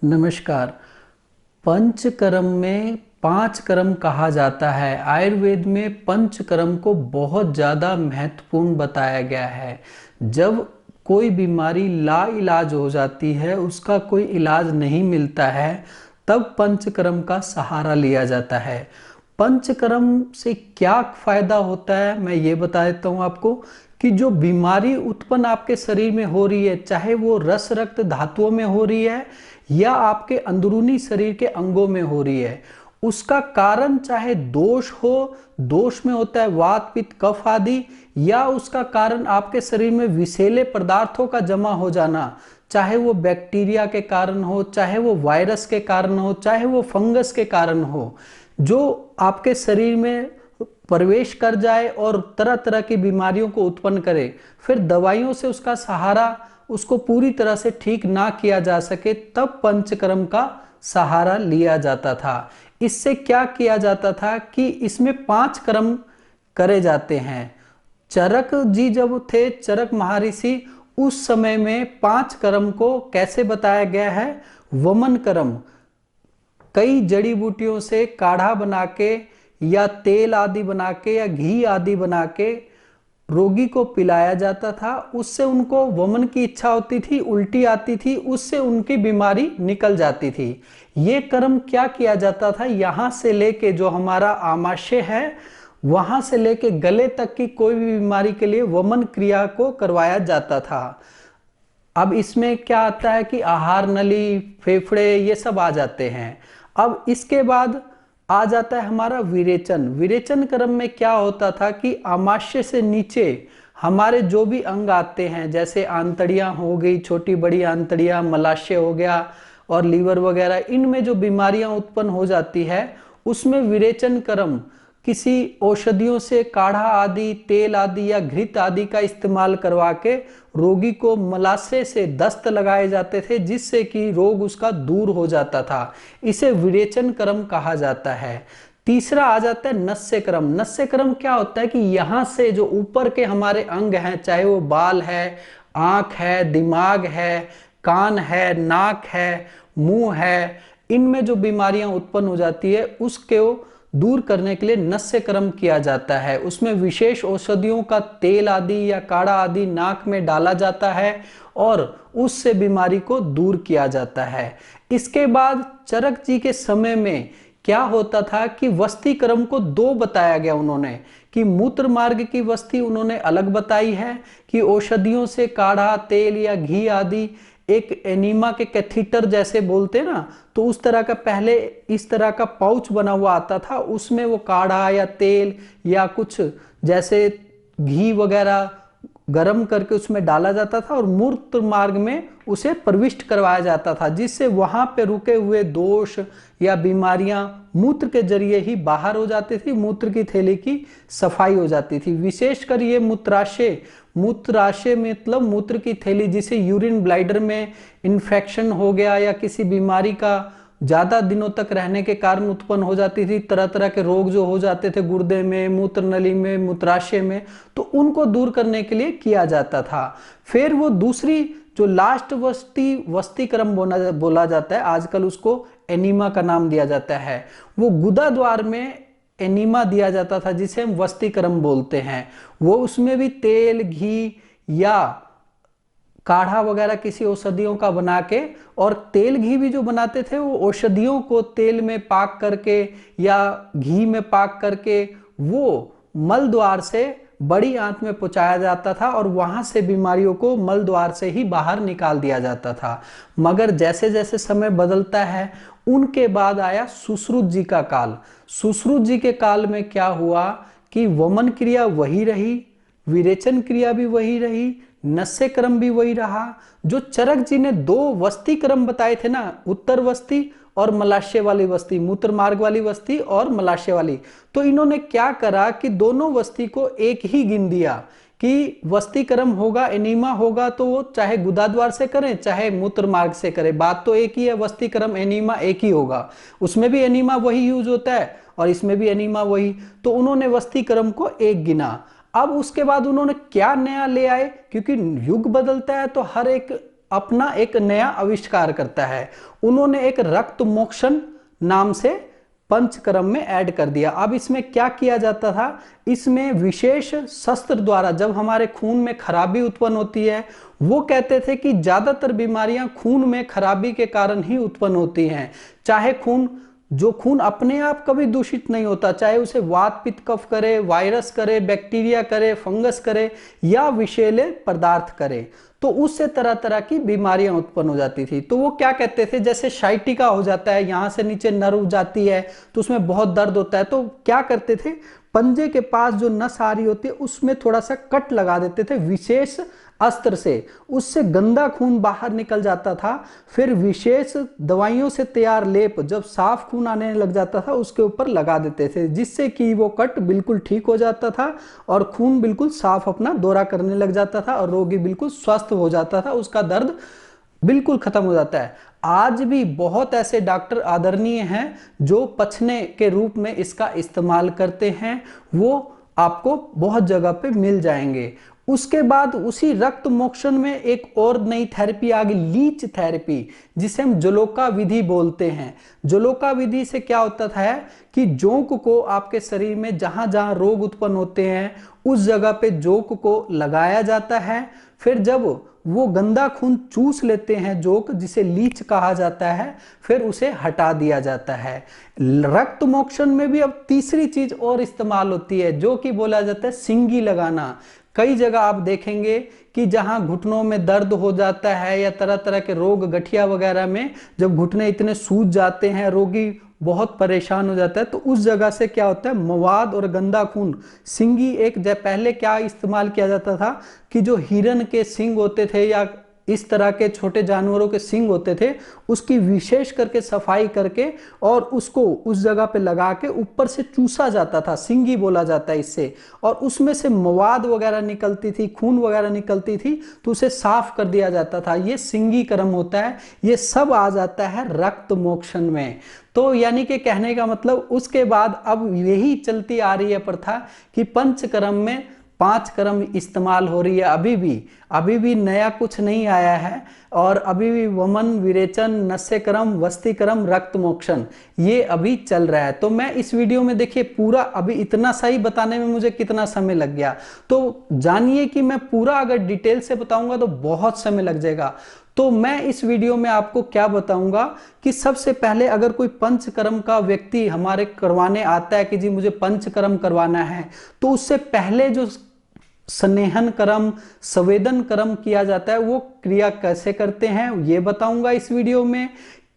नमस्कार। पंचकर्म में पांच कर्म कहा जाता है। आयुर्वेद में पंचकर्म को बहुत ज़्यादा महत्वपूर्ण बताया गया है। जब कोई बीमारी लाइलाज हो जाती है, उसका कोई इलाज नहीं मिलता है, तब पंचकर्म का सहारा लिया जाता है। पंचकर्म से क्या फायदा होता है मैं ये बता देता हूँ आपको कि जो बीमारी उत्पन्न आपके शरीर में हो रही है, चाहे वो रस रक्त धातुओं में हो रही है या आपके अंदरूनी शरीर के अंगों में हो रही है, उसका कारण चाहे दोष हो, दोष में होता है वात पित्त कफ आदि, या उसका कारण आपके शरीर में विषैले पदार्थों का जमा हो जाना, चाहे वो बैक्टीरिया के कारण हो, चाहे वो वायरस के कारण हो, चाहे वो फंगस के कारण हो, जो आपके शरीर में प्रवेश कर जाए और तरह तरह की बीमारियों को उत्पन्न करे, फिर दवाइयों से उसका सहारा उसको पूरी तरह से ठीक ना किया जा सके, तब पंचकर्म का सहारा लिया जाता था। इससे क्या किया जाता था कि इसमें पांच कर्म करे जाते हैं। चरक जी जब थे, चरक महर्षि, उस समय में पांच कर्म को कैसे बताया गया है। वमन कर्म, कई जड़ी बूटियों से काढ़ा बना के या तेल आदि बना के या घी आदि बना के रोगी को पिलाया जाता था। उससे उनको वमन की इच्छा होती थी, उल्टी आती थी, उससे उनकी बीमारी निकल जाती थी। ये कर्म क्या किया जाता था, यहाँ से लेके जो हमारा आमाशय है वहां से लेके गले तक की कोई भी बीमारी के लिए वमन क्रिया को करवाया जाता था। अब इसमें क्या आता है कि आहार नली, फेफड़े, ये सब आ जाते हैं। अब इसके बाद आ जाता है हमारा विरेचन। विरेचन क्रम में क्या होता था कि आमाशय से नीचे हमारे जो भी अंग आते हैं, जैसे आंतड़ियां हो गई, छोटी बड़ी आंतड़ियां, मलाशय हो गया और लीवर वगैरह, इनमें जो बीमारियां उत्पन्न हो जाती है, उसमें विरेचन क्रम किसी औषधियों से काढ़ा आदि, तेल आदि या घृत आदि का इस्तेमाल करवा के रोगी को मलाशय से दस्त लगाए जाते थे, जिससे कि रोग उसका दूर हो जाता था। इसे विरेचन क्रम कहा जाता है। तीसरा आ जाता है नस्य क्रम। नस्य क्रम क्या होता है कि यहाँ से जो ऊपर के हमारे अंग हैं, चाहे वो बाल है, आंख है, दिमाग है, कान है, नाक है, मुंह है, इनमें जो बीमारियां उत्पन्न हो जाती है उसके दूर करने के लिए नस्य कर्म किया जाता है। उसमें विशेष औषधियों का तेल आदि या काढ़ा आदि नाक में डाला जाता है और उससे बीमारी को दूर किया जाता है। इसके बाद चरक जी के समय में क्या होता था कि वस्ती कर्म को दो बताया गया उन्होंने, कि मूत्र मार्ग की वस्ती उन्होंने अलग बताई है कि औषधियों से काढ़ा, तेल या घी आदि, एक एनीमा के कैथीटर जैसे बोलते ना, तो उस तरह का पहले इस तरह का पाउच बना हुआ आता था, उसमें वो काढ़ा या तेल या कुछ जैसे घी वगैरह गरम करके उसमें डाला जाता था और मूत्र मार्ग में उसे प्रविष्ट करवाया जाता था, जिससे वहां पे रुके हुए दोष या बीमारियां मूत्र के जरिए ही बाहर हो जाती थी, मूत्र की थैली की सफाई हो जाती थी। विशेषकर ये मूत्राशय, मूत्राशय मतलब मूत्र की थैली, जिसे यूरिन ब्लैडर में इन्फेक्शन हो गया या किसी बीमारी का ज्यादा दिनों तक रहने के कारण उत्पन्न हो जाती थी, तरह तरह के रोग जो हो जाते थे गुर्दे में, मूत्र नली में, मूत्राशय में, तो उनको दूर करने के लिए किया जाता था। फिर वो दूसरी जो लास्ट वस्ती क्रम बोला जाता है, आजकल उसको एनीमा का नाम दिया जाता है, वो गुदा द्वार में एनीमा दिया जाता था, जिसे हम वस्ती क्रम बोलते हैं। वो उसमें भी तेल घी या काढ़ा वगैरह किसी औषधियों का बना के, और तेल घी भी जो बनाते थे वो औषधियों को तेल में पाक करके या घी में पाक करके वो मल द्वार से बड़ी आंत में पहुंचाया जाता था और वहां से बीमारियों को मल द्वार से ही बाहर निकाल दिया जाता था। मगर जैसे जैसे समय बदलता है, उनके बाद आया सुश्रुत जी का काल। सुश्रुत जी के काल में क्या हुआ कि वमन क्रिया वही रही, विरेचन क्रिया भी वही रही, नस्य क्रम भी वही रहा। जो चरक जी ने दो वस्ती क्रम बताए थे ना, उत्तर वस्ती और मलाशय वाली वस्ती, मूत्र मार्ग वाली वस्ती और मलाशय वाली, तो इन्होंने क्या करा कि दोनों वस्ती को एक ही गिन दिया कि वस्ती क्रम होगा, एनीमा होगा तो वो चाहे गुदाद्वार से करें चाहे मूत्र मार्ग से करें, बात तो एक ही है, वस्ती क्रम एनीमा एक ही होगा। उसमें भी एनीमा वही यूज होता है और इसमें भी एनीमा वही, तो उन्होंने वस्ती क्रम को एक गिना। अब उसके बाद उन्होंने क्या नया ले आए, क्योंकि युग बदलता है तो हर एक अपना एक नया आविष्कार करता है। उन्होंने एक रक्त मोक्षण नाम से पंचकर्म में ऐड कर दिया। अब इसमें क्या किया जाता था, इसमें विशेष शस्त्र द्वारा जब हमारे खून में खराबी उत्पन्न होती है, वो कहते थे कि ज्यादातर बीमारियां खून में खराबी के कारण ही उत्पन्न होती हैं। चाहे खून अपने आप कभी दूषित नहीं होता, चाहे उसे वात पित्त कफ करे, वायरस करे, बैक्टीरिया करे, फंगस करे या विषैले पदार्थ करे, तो उससे तरह तरह की बीमारियां उत्पन्न हो जाती थी। तो वो क्या कहते थे, जैसे शाइटिका हो जाता है, यहां से नीचे नर्व जाती है तो उसमें बहुत दर्द होता है, तो क्या करते थे, पंजे के पास जो नस आ रही होती है उसमें थोड़ा सा कट लगा देते थे विशेष अस्त्र से, उससे गंदा खून बाहर निकल जाता था। फिर विशेष दवाइयों से तैयार लेप जब साफ खून आने लग जाता था उसके ऊपर लगा देते थे, जिससे कि वो कट बिल्कुल ठीक हो जाता था और खून बिल्कुल साफ अपना दौरा करने लग जाता था और रोगी बिल्कुल स्वस्थ हो जाता था, उसका दर्द बिल्कुल खत्म हो जाता है। आज भी बहुत ऐसे डॉक्टर आदरणीय हैं जो पछने के रूप में इसका इस्तेमाल करते हैं, वो आपको बहुत जगह पे मिल जाएंगे। उसके बाद उसी रक्त मोक्षण में एक और नई थेरेपी आ गई, लीच थेरेपी, जिसे हम जलोका विधि बोलते हैं। जलोका विधि से क्या होता था कि जोंक को आपके शरीर में जहां जहां रोग उत्पन्न होते हैं उस जगह पे जोंक को लगाया जाता है। फिर जब वो गंदा खून चूस लेते हैं जोंक, जिसे लीच कहा जाता है, फिर उसे हटा दिया जाता है। रक्त मोक्षण में भी अब तीसरी चीज और इस्तेमाल होती है जो कि बोला जाता है सिंगी लगाना। कई जगह आप देखेंगे कि जहां घुटनों में दर्द हो जाता है या तरह तरह के रोग, गठिया वगैरह में जब घुटने इतने सूज जाते हैं, रोगी बहुत परेशान हो जाता है, तो उस जगह से क्या होता है, मवाद और गंदा खून, सिंगी एक पहले क्या इस्तेमाल किया जाता था कि जो हिरन के सिंग होते थे या इस तरह के छोटे जानवरों के सिंग होते थे, उसकी विशेष करके सफाई करके और उसको उस जगह पे लगा के ऊपर से चूसा जाता था, सिंगी बोला जाता है इससे, और उसमें से मवाद वगैरह निकलती थी, खून वगैरह निकलती थी, तो उसे साफ कर दिया जाता था। ये सिंगी कर्म होता है। ये सब आ जाता है रक्त मोक्षण में। तो यानी कि कहने का मतलब उसके बाद अब यही चलती आ रही है प्रथा कि पंचकर्म में 5 कर्म इस्तेमाल हो रही है। अभी भी नया कुछ नहीं आया है, और अभी भी वमन, विरेचन, नस्य कर्म, वस्ति कर्म, रक्त मोक्षण ये अभी चल रहा है। तो मैं इस वीडियो में देखिए पूरा अभी इतना सही बताने में मुझे कितना समय लग गया, तो जानिए कि मैं पूरा अगर डिटेल से बताऊंगा तो बहुत समय लग जाएगा। तो मैं इस वीडियो में आपको क्या बताऊंगा कि सबसे पहले अगर कोई पंचकर्म का व्यक्ति हमारे करवाने आता है कि जी मुझे पंचकर्म करवाना है, तो उससे पहले जो स्नेहन कर्म, संवेदन कर्म किया जाता है, वो क्रिया कैसे करते हैं ये बताऊंगा इस वीडियो में।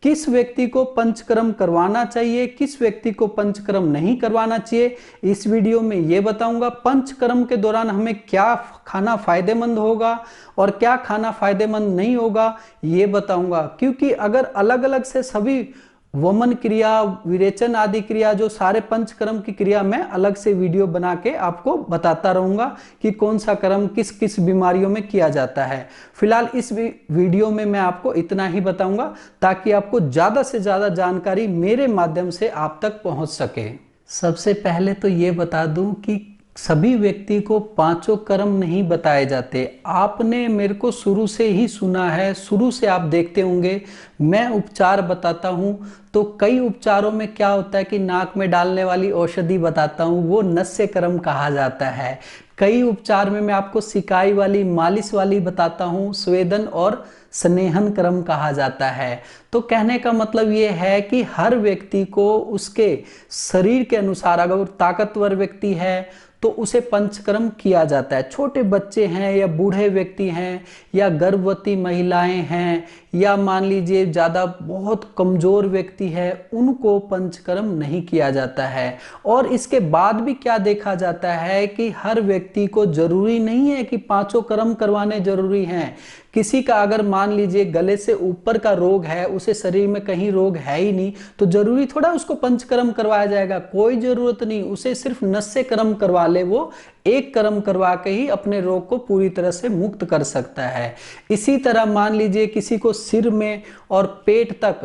किस व्यक्ति को पंचकर्म करवाना चाहिए, किस व्यक्ति को पंचकर्म नहीं करवाना चाहिए, इस वीडियो में ये बताऊंगा। पंचकर्म के दौरान हमें क्या खाना फायदेमंद होगा और क्या खाना फायदेमंद नहीं होगा ये बताऊंगा, क्योंकि अगर अलग अलग से सभी वमन क्रिया, विरेचन आदि क्रिया, जो सारे पंचकर्म की क्रिया मैं अलग से वीडियो बना के आपको बताता रहूंगा कि कौन सा कर्म किस किस बीमारियों में किया जाता है। फिलहाल इस वीडियो में मैं आपको इतना ही बताऊंगा ताकि आपको ज्यादा से ज्यादा जानकारी मेरे माध्यम से आप तक पहुंच सके। सबसे पहले तो ये बता दूं कि सभी व्यक्ति को 5 कर्म नहीं बताए जाते। आपने मेरे को शुरू से ही सुना है, शुरू से आप देखते होंगे मैं उपचार बताता हूं, तो कई उपचारों में क्या होता है कि नाक में डालने वाली औषधि बताता हूं, वो नस्य कर्म कहा जाता है। कई उपचार में मैं आपको सिकाई वाली, मालिश वाली बताता हूं, स्वेदन और स्नेहन कर्म कहा जाता है। तो कहने का मतलब ये है कि हर व्यक्ति को उसके शरीर के अनुसार, अगर ताकतवर व्यक्ति है तो उसे पंचकर्म किया जाता है। छोटे बच्चे हैं या बूढ़े व्यक्ति हैं या गर्भवती महिलाएं हैं या मान लीजिए ज़्यादा बहुत कमज़ोर व्यक्ति है, उनको पंचकर्म नहीं किया जाता है। और इसके बाद भी क्या देखा जाता है कि हर व्यक्ति को जरूरी नहीं है कि 5 कर्म करवाने जरूरी हैं। किसी का अगर मान लीजिए गले से ऊपर का रोग है, उसे शरीर में कहीं रोग है ही नहीं, तो जरूरी थोड़ा उसको पंचकर्म करवाया जाएगा, कोई जरूरत नहीं। उसे सिर्फ नस्य कर्म करवा ले, वो एक कर्म करवा के ही अपने रोग को पूरी तरह से मुक्त कर सकता है। इसी तरह मान लीजिए किसी को सिर में और पेट तक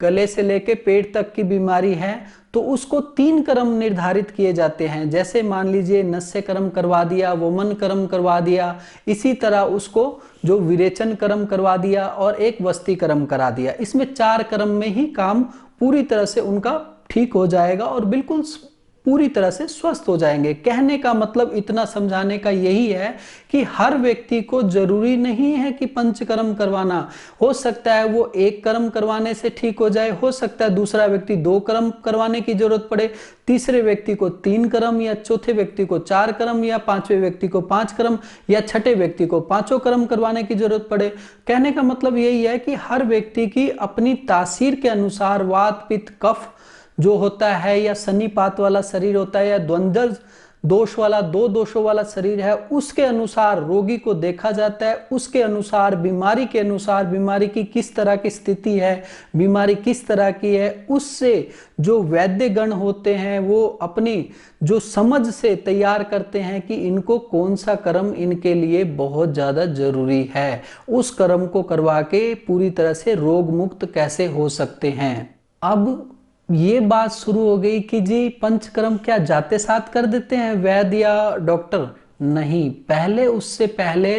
गले से लेके पेट तक की बीमारी है तो उसको 3 कर्म निर्धारित किए जाते हैं। जैसे मान लीजिए नस्य कर्म करवा दिया, वमन कर्म करवा दिया, इसी तरह उसको जो विरेचन कर्म करवा दिया और एक वस्ती कर्म करा दिया। इसमें 4 कर्म में ही काम पूरी तरह से उनका ठीक हो जाएगा और बिल्कुल पूरी तरह से स्वस्थ हो जाएंगे। कहने का मतलब, इतना समझाने का यही है कि हर व्यक्ति को जरूरी नहीं है कि पंचकर्म करवाना। हो सकता है वो 1 कर्म करवाने से ठीक हो जाए, हो सकता है दूसरा व्यक्ति 2 कर्म करवाने की जरूरत पड़े, तीसरे व्यक्ति को 3 कर्म, या चौथे व्यक्ति को 4 कर्म, या 5वें व्यक्ति को 5 कर्म, या छठे व्यक्ति को 5 कर्म करवाने की जरूरत पड़े। कहने का मतलब यही है कि हर व्यक्ति की अपनी तासीर के अनुसार, वात पित्त कफ जो होता है, या शनिपात वाला शरीर होता है, या द्वंद्व दोष वाला, 2 दोषों वाला शरीर है, उसके अनुसार रोगी को देखा जाता है। उसके अनुसार, बीमारी के अनुसार, बीमारी की किस तरह की स्थिति है, बीमारी किस तरह की है, उससे जो वैद्य गण होते हैं वो अपनी जो समझ से तैयार करते हैं कि इनको कौन सा कर्म इनके लिए बहुत ज्यादा जरूरी है, उस कर्म को करवा के पूरी तरह से रोग मुक्त कैसे हो सकते हैं। अब ये बात शुरू हो गई कि जी पंचकर्म क्या जाते साथ कर देते हैं वैद्य या डॉक्टर? नहीं, पहले, उससे पहले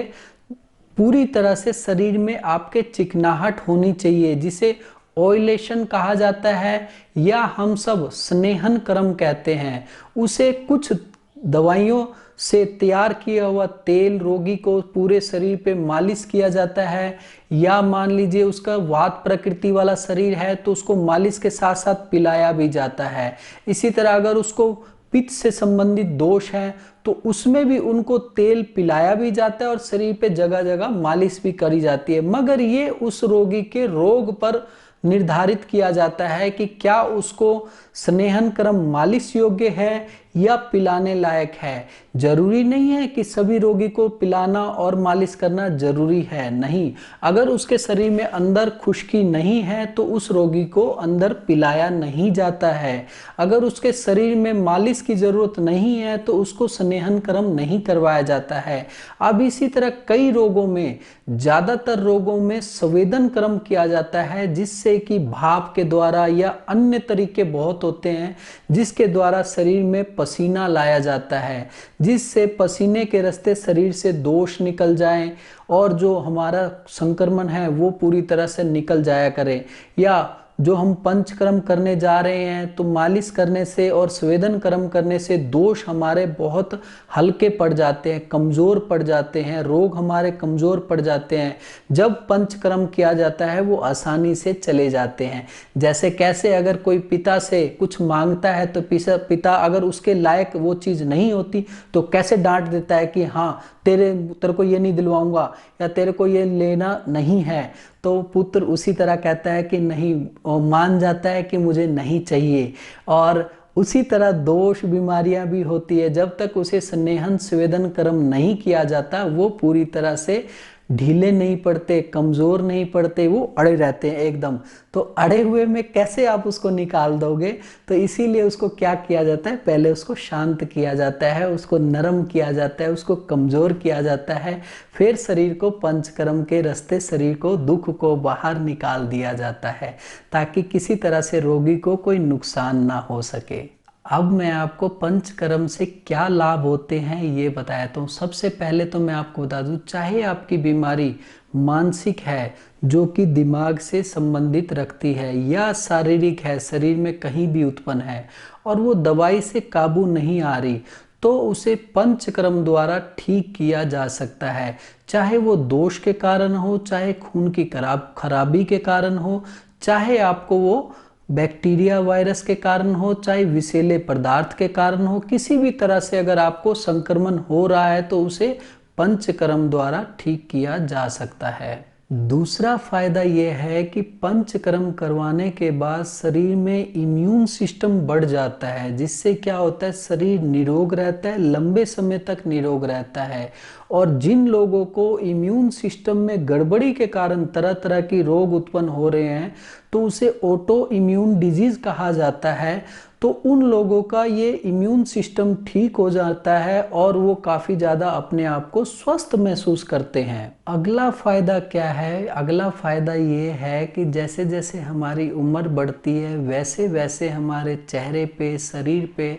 पूरी तरह से शरीर में आपके चिकनाहट होनी चाहिए, जिसे ऑयलेशन कहा जाता है, या हम सब स्नेहन कर्म कहते हैं। उसे कुछ दवाइयों से तैयार किया हुआ तेल रोगी को पूरे शरीर पे मालिश किया जाता है, या मान लीजिए उसका वात प्रकृति वाला शरीर है तो उसको मालिश के साथ साथ पिलाया भी जाता है। इसी तरह अगर उसको पित्त से संबंधित दोष है तो उसमें भी उनको तेल पिलाया भी जाता है और शरीर पे जगह जगह मालिश भी करी जाती है। मगर ये उस रोगी के रोग पर निर्धारित किया जाता है कि क्या उसको स्नेहन कर्म मालिश योग्य है या पिलाने लायक है। जरूरी नहीं है कि सभी रोगी को पिलाना और मालिश करना जरूरी है, नहीं। अगर उसके शरीर में अंदर खुश्की नहीं है तो उस रोगी को अंदर पिलाया नहीं जाता है। अगर उसके शरीर में मालिश की जरूरत नहीं है तो उसको स्नेहन कर्म नहीं करवाया जाता है। अब इसी तरह कई रोगों में, ज्यादातर रोगों में संवेदन कर्म किया जाता है, जिससे कि भाप के द्वारा या अन्य तरीके बहुत होते हैं जिसके द्वारा शरीर में पसीना लाया जाता है, जिससे पसीने के रास्ते शरीर से दोष निकल जाएं और जो हमारा संक्रमण है वो पूरी तरह से निकल जाया करे। या जो हम पंचकर्म करने जा रहे हैं तो मालिश करने से और स्वेदन कर्म करने से दोष हमारे बहुत हल्के पड़ जाते हैं, कमजोर पड़ जाते हैं, रोग हमारे कमजोर पड़ जाते हैं। जब पंचकर्म किया जाता है वो आसानी से चले जाते हैं। जैसे कैसे, अगर कोई पिता से कुछ मांगता है तो पिता अगर उसके लायक वो चीज नहीं होती तो कैसे डांट देता है कि हाँ तेरे को ये नहीं दिलवाऊंगा या तेरे को ये लेना नहीं है, तो पुत्र उसी तरह कहता है कि नहीं, मान जाता है कि मुझे नहीं चाहिए। और उसी तरह दोष बीमारियां भी होती है, जब तक उसे स्नेहन स्वेदन कर्म नहीं किया जाता वो पूरी तरह से ढीले नहीं पड़ते, कमजोर नहीं पड़ते, वो अड़े रहते हैं एकदम। तो अड़े हुए में कैसे आप उसको निकाल दोगे? तो इसीलिए उसको क्या किया जाता है, पहले उसको शांत किया जाता है, उसको नरम किया जाता है, उसको कमजोर किया जाता है, फिर शरीर को पंचकर्म के रास्ते शरीर को, दुख को बाहर निकाल दिया जाता है ताकि किसी तरह से रोगी को कोई नुकसान ना हो सके। अब मैं आपको पंचकर्म से क्या लाभ होते हैं ये बताता हूँ। सबसे पहले तो मैं आपको बता दूं, चाहे आपकी बीमारी मानसिक है जो कि दिमाग से संबंधित रखती है, या शारीरिक है, शरीर में कहीं भी उत्पन्न है और वो दवाई से काबू नहीं आ रही, तो उसे पंचकर्म द्वारा ठीक किया जा सकता है। चाहे वो दोष के कारण हो, चाहे खून की खराबी के कारण हो, चाहे आपको वो बैक्टीरिया वायरस के कारण हो, चाहे विषैले पदार्थ के कारण हो, किसी भी तरह से अगर आपको संक्रमण हो रहा है तो उसे पंचकर्म द्वारा ठीक किया जा सकता है। दूसरा फायदा यह है कि पंचकर्म करवाने के बाद शरीर में इम्यून सिस्टम बढ़ जाता है, जिससे क्या होता है, शरीर निरोग रहता है, लंबे समय तक निरोग रहता है। और जिन लोगों को इम्यून सिस्टम में गड़बड़ी के कारण तरह तरह की रोग उत्पन्न हो रहे हैं तो उसे ऑटो इम्यून डिजीज कहा जाता है। तो उन लोगों का ये इम्यून सिस्टम ठीक हो जाता है और वो काफ़ी ज़्यादा अपने आप को स्वस्थ महसूस करते हैं। अगला फ़ायदा क्या है? अगला फ़ायदा ये है कि जैसे जैसे हमारी उम्र बढ़ती है वैसे वैसे हमारे चेहरे पे, शरीर पे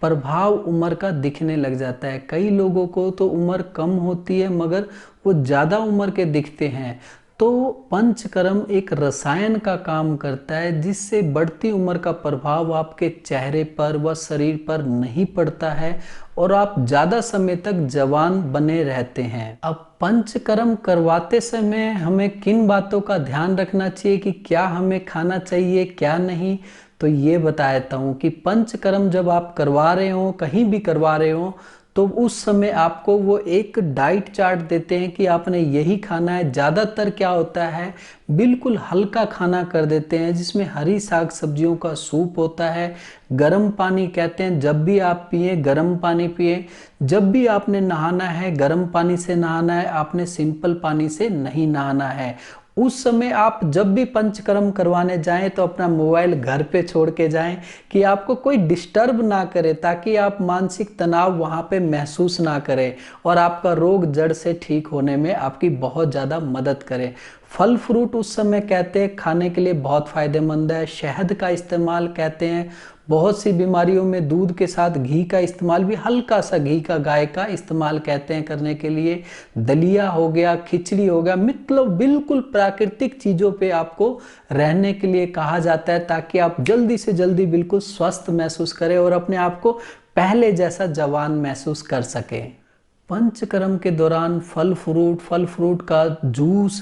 प्रभाव उम्र का दिखने लग जाता है। कई लोगों को तो उम्र कम होती है मगर वो ज़्यादा उम्र के दिखते हैं। तो पंचकर्म एक रसायन का काम करता है जिससे बढ़ती उम्र का प्रभाव आपके चेहरे पर व शरीर पर नहीं पड़ता है और आप ज़्यादा समय तक जवान बने रहते हैं। अब पंचकर्म करवाते समय हमें किन बातों का ध्यान रखना चाहिए कि क्या हमें खाना चाहिए क्या नहीं, तो ये बताता हूँ कि पंचकर्म जब आप करवा रहे हो, कहीं भी करवा रहे हो, तो उस समय आपको वो एक डाइट चार्ट देते हैं कि आपने यही खाना है। ज़्यादातर क्या होता है, बिल्कुल हल्का खाना कर देते हैं जिसमें हरी साग सब्जियों का सूप होता है। गर्म पानी कहते हैं, जब भी आप पिए गर्म पानी पिए। जब भी आपने नहाना है गर्म पानी से नहाना है, आपने सिंपल पानी से नहीं नहाना है। उस समय आप जब भी पंचकर्म करवाने जाएं तो अपना मोबाइल घर पे छोड़ के जाएं कि आपको कोई डिस्टर्ब ना करे, ताकि आप मानसिक तनाव वहाँ पे महसूस ना करें और आपका रोग जड़ से ठीक होने में आपकी बहुत ज़्यादा मदद करे। फल फ्रूट उस समय कहते हैं खाने के लिए बहुत फायदेमंद है। शहद का इस्तेमाल कहते हैं, बहुत सी बीमारियों में दूध के साथ घी का इस्तेमाल भी, हल्का सा घी का गाय का इस्तेमाल कहते हैं करने के लिए। दलिया हो गया, खिचड़ी हो गया, मतलब बिल्कुल प्राकृतिक चीज़ों पे आपको रहने के लिए कहा जाता है ताकि आप जल्दी से जल्दी बिल्कुल स्वस्थ महसूस करें और अपने आप को पहले जैसा जवान महसूस कर सकें। पंचकर्म के दौरान फल फ्रूट का जूस,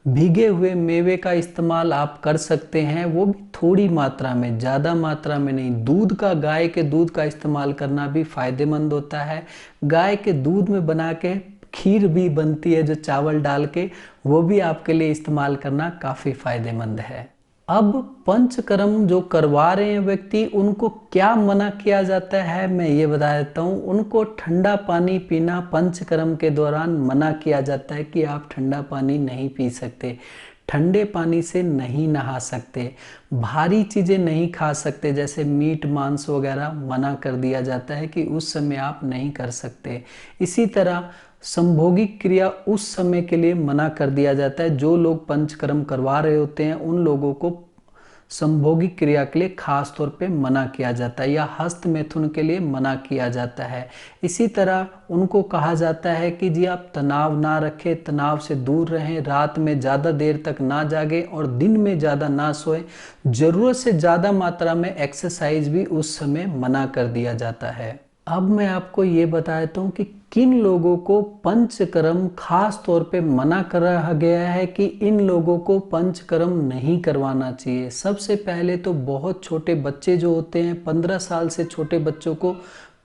भीगे हुए मेवे का इस्तेमाल आप कर सकते हैं, वो भी थोड़ी मात्रा में, ज़्यादा मात्रा में नहीं। दूध का, गाय के दूध का इस्तेमाल करना भी फायदेमंद होता है। गाय के दूध में बना के खीर भी बनती है जो चावल डाल के, वो भी आपके लिए इस्तेमाल करना काफ़ी फायदेमंद है। अब पंचकर्म जो करवा रहे हैं व्यक्ति, उनको क्या मना किया जाता है मैं ये बता देता हूँ। उनको ठंडा पानी पीना पंचकर्म के दौरान मना किया जाता है कि आप ठंडा पानी नहीं पी सकते, ठंडे पानी से नहीं नहा सकते, भारी चीज़ें नहीं खा सकते जैसे मीट मांस वगैरह मना कर दिया जाता है कि उस समय आप नहीं कर सकते। इसी तरह संभोगिक क्रिया उस समय के लिए मना कर दिया जाता है। जो लोग पंचकर्म करवा रहे होते हैं उन लोगों को संभोगिक क्रिया के लिए खास तौर पे मना किया जाता है, या हस्त मैथुन के लिए मना किया जाता है। इसी तरह उनको कहा जाता है कि जी आप तनाव ना रखें, तनाव से दूर रहें, रात में ज़्यादा देर तक ना जागें और दिन में ज़्यादा ना सोएं। ज़रूरत से ज़्यादा मात्रा में एक्सरसाइज भी उस समय मना कर दिया जाता है। अब मैं आपको ये बताता हूँ कि किन लोगों को पंचकर्म खास तौर पे मना करा गया है कि इन लोगों को पंचकर्म नहीं करवाना चाहिए। सबसे पहले तो बहुत छोटे बच्चे जो होते हैं, 15 साल से छोटे बच्चों को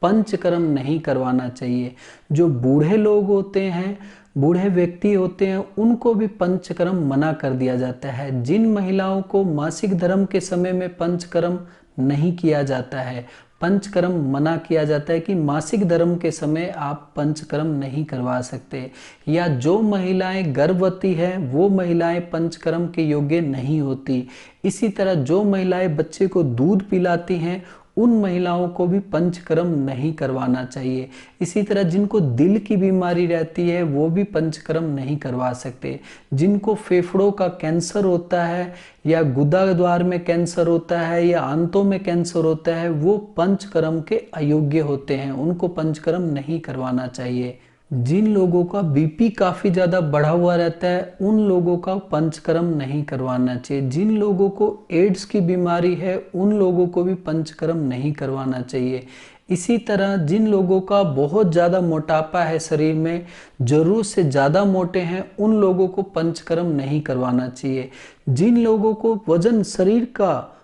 पंचकर्म नहीं करवाना चाहिए। जो बूढ़े लोग होते हैं, बूढ़े व्यक्ति होते हैं, उनको भी पंचकर्म मना कर दिया जाता है। जिन महिलाओं को मासिक धर्म के समय में पंचकर्म नहीं किया जाता है, पंचकर्म मना किया जाता है कि मासिक धर्म के समय आप पंचकर्म नहीं करवा सकते। या जो महिलाएं गर्भवती हैं वो महिलाएं पंचकर्म के योग्य नहीं होती। इसी तरह जो महिलाएं बच्चे को दूध पिलाती हैं उन महिलाओं को भी पंचकर्म नहीं करवाना चाहिए। इसी तरह जिनको दिल की बीमारी रहती है वो भी पंचकर्म नहीं करवा सकते। जिनको फेफड़ों का कैंसर होता है या गुदाद्वार में कैंसर होता है या आंतों में कैंसर होता है, वो पंचकर्म के अयोग्य होते हैं, उनको पंचकर्म नहीं करवाना चाहिए। जिन लोगों का बीपी काफ़ी ज़्यादा बढ़ा हुआ रहता है उन लोगों का पंचकर्म नहीं करवाना चाहिए। जिन लोगों को एड्स की बीमारी है उन लोगों को भी पंचकर्म नहीं करवाना चाहिए। इसी तरह जिन लोगों का बहुत ज़्यादा मोटापा है, शरीर में ज़रूरत से ज़्यादा मोटे हैं, उन लोगों को पंचकर्म नहीं करवाना चाहिए। जिन लोगों को वजन शरीर का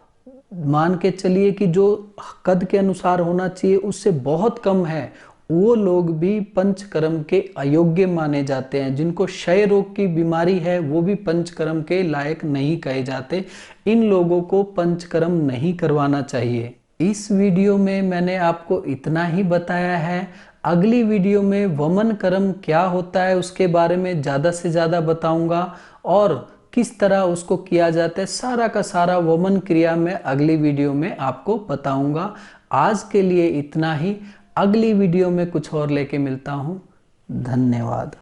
मान के चलिए कि जो कद के अनुसार होना चाहिए उससे बहुत कम है, वो लोग भी पंचकर्म के अयोग्य माने जाते हैं। जिनको क्षय रोग की बीमारी है वो भी पंचकर्म के लायक नहीं कहे जाते। इन लोगों को पंचकर्म नहीं करवाना चाहिए। इस वीडियो में मैंने आपको इतना ही बताया है। अगली वीडियो में वमन कर्म क्या होता है उसके बारे में ज़्यादा से ज़्यादा बताऊंगा और किस तरह उसको किया जाता है, सारा का सारा वमन क्रिया मैं अगली वीडियो में आपको बताऊंगा। आज के लिए इतना ही, अगली वीडियो में कुछ और लेके मिलता हूँ। धन्यवाद।